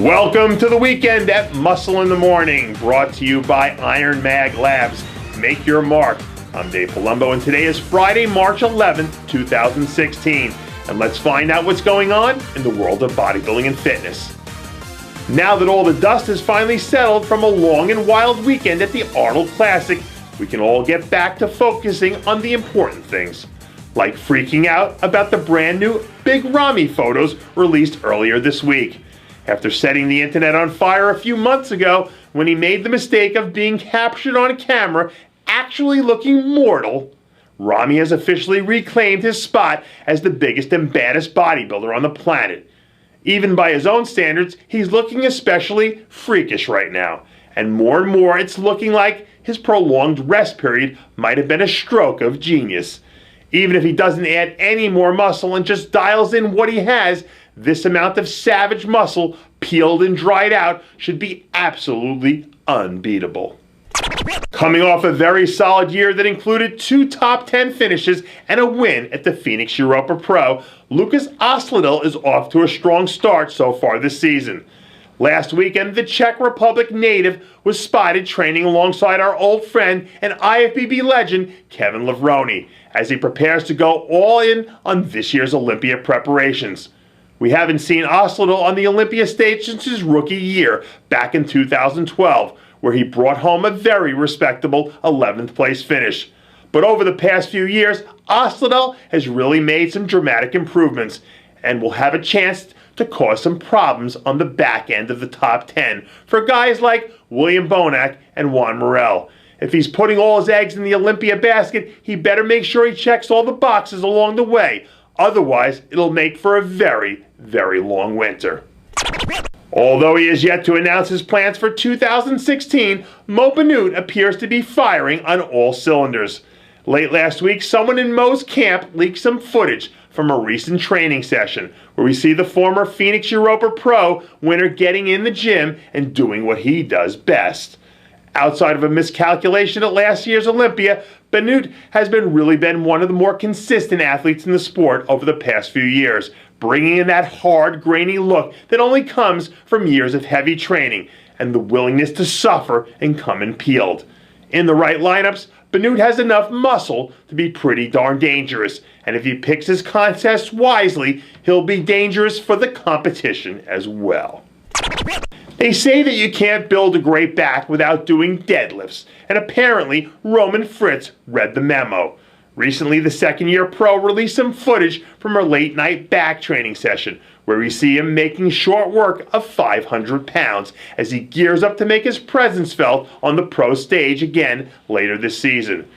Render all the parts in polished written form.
Welcome to the weekend at Muscle in the Morning, brought to you by IronMag Labs. Make your mark. I'm Dave Palumbo, and today is Friday, March 11th, 2016. And let's find out what's going on in the world of bodybuilding and fitness. Now that all the dust has finally settled from a long and wild weekend at the Arnold Classic, we can all get back to focusing on the important things, like freaking out about the brand new Big Ramy photos released earlier this week. After setting the internet on fire a few months ago when he made the mistake of being captured on camera actually looking mortal, Ramy has officially reclaimed his spot as the biggest and baddest bodybuilder on the planet. Even by his own standards, he's looking especially freakish right now. And more it's looking like his prolonged rest period might have been a stroke of genius. Even if he doesn't add any more muscle and just dials in what he has, this amount of savage muscle, peeled and dried out, should be absolutely unbeatable. Coming off a very solid year that included 2 top 10 finishes and a win at the Phoenix Europa Pro, Lukas Osladil is off to a strong start so far this season. Last weekend, the Czech Republic native was spotted training alongside our old friend and IFBB legend, Kevin Levrone, as he prepares to go all in on this year's Olympia preparations. We haven't seen Osladil on the Olympia stage since his rookie year, back in 2012, where he brought home a very respectable 11th place finish. But over the past few years, Osladil has really made some dramatic improvements and will have a chance to cause some problems on the back end of the top 10 for guys like William Bonac and Juan Morel. If he's putting all his eggs in the Olympia basket, he better make sure he checks all the boxes along the way. Otherwise, it'll make for a very, very long winter. Although he has yet to announce his plans for 2016, Bannout appears to be firing on all cylinders. Late last week, someone in Mo's camp leaked some footage from a recent training session where we see the former Phoenix Europa Pro winner getting in the gym and doing what he does best. Outside of a miscalculation at last year's Olympia, Bannout has really been one of the more consistent athletes in the sport over the past few years, bringing in that hard, grainy look that only comes from years of heavy training and the willingness to suffer and come in peeled. In the right lineups, Bannout has enough muscle to be pretty darn dangerous, and if he picks his contests wisely, he'll be dangerous for the competition as well. They say that you can't build a great back without doing deadlifts, and apparently Roman Fritz read the memo. Recently, the second-year pro released some footage from her late-night back training session, where we see him making short work of 500 pounds as he gears up to make his presence felt on the pro stage again later this season.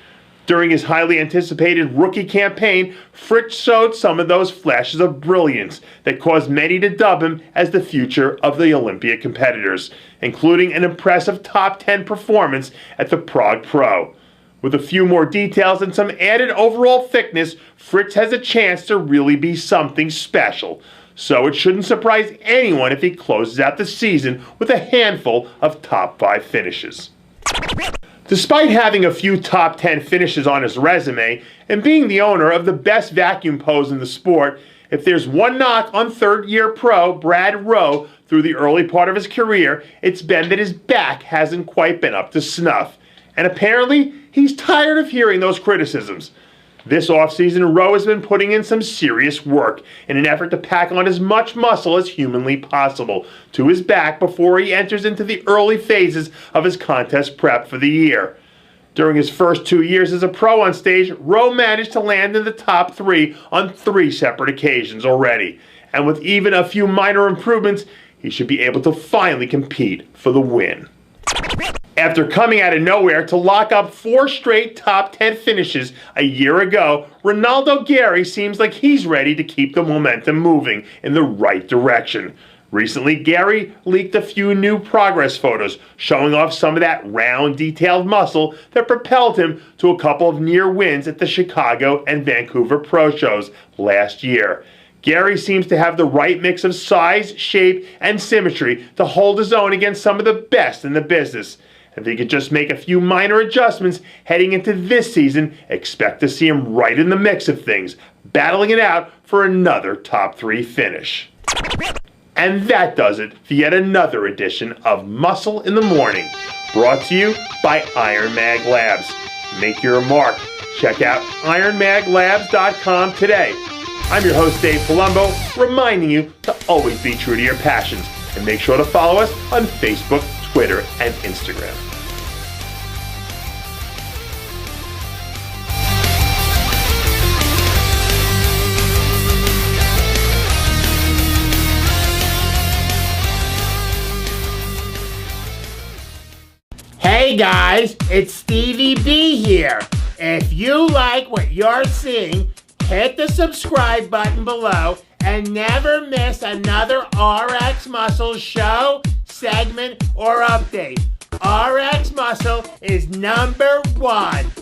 During his highly anticipated rookie campaign, Fritz showed some of those flashes of brilliance that caused many to dub him as the future of the Olympia competitors, including an impressive top 10 performance at the Prague Pro. With a few more details and some added overall thickness, Fritz has a chance to really be something special. So it shouldn't surprise anyone if he closes out the season with a handful of top 5 finishes. Despite having a few top 10 finishes on his resume and being the owner of the best vacuum pose in the sport, if there's one knock on third-year pro Brad Rowe through the early part of his career, it's been that his back hasn't quite been up to snuff. And apparently, he's tired of hearing those criticisms. This offseason, Rowe has been putting in some serious work in an effort to pack on as much muscle as humanly possible to his back before he enters into the early phases of his contest prep for the year. During his first 2 years as a pro on stage, Rowe managed to land in the top 3 on 3 separate occasions already. And with even a few minor improvements, he should be able to finally compete for the win. After coming out of nowhere to lock up 4 straight top 10 finishes a year ago, Renaldo Gairy seems like he's ready to keep the momentum moving in the right direction. Recently, Gairy leaked a few new progress photos showing off some of that round, detailed muscle that propelled him to a couple of near wins at the Chicago and Vancouver Pro shows last year. Gairy seems to have the right mix of size, shape, and symmetry to hold his own against some of the best in the business. If he could just make a few minor adjustments heading into this season, expect to see him right in the mix of things, battling it out for another top 3 finish. And that does it for yet another edition of Muscle in the Morning, brought to you by IronMag Labs. Make your mark. Check out IronMagLabs.com today. I'm your host, Dave Palumbo, reminding you to always be true to your passions. And make sure to follow us on Facebook, Twitter, and Instagram. Hey guys, it's Stevie B here. If you like what you're seeing, hit the subscribe button below and never miss another RX Muscle show, segment, or update. RX Muscle is #1.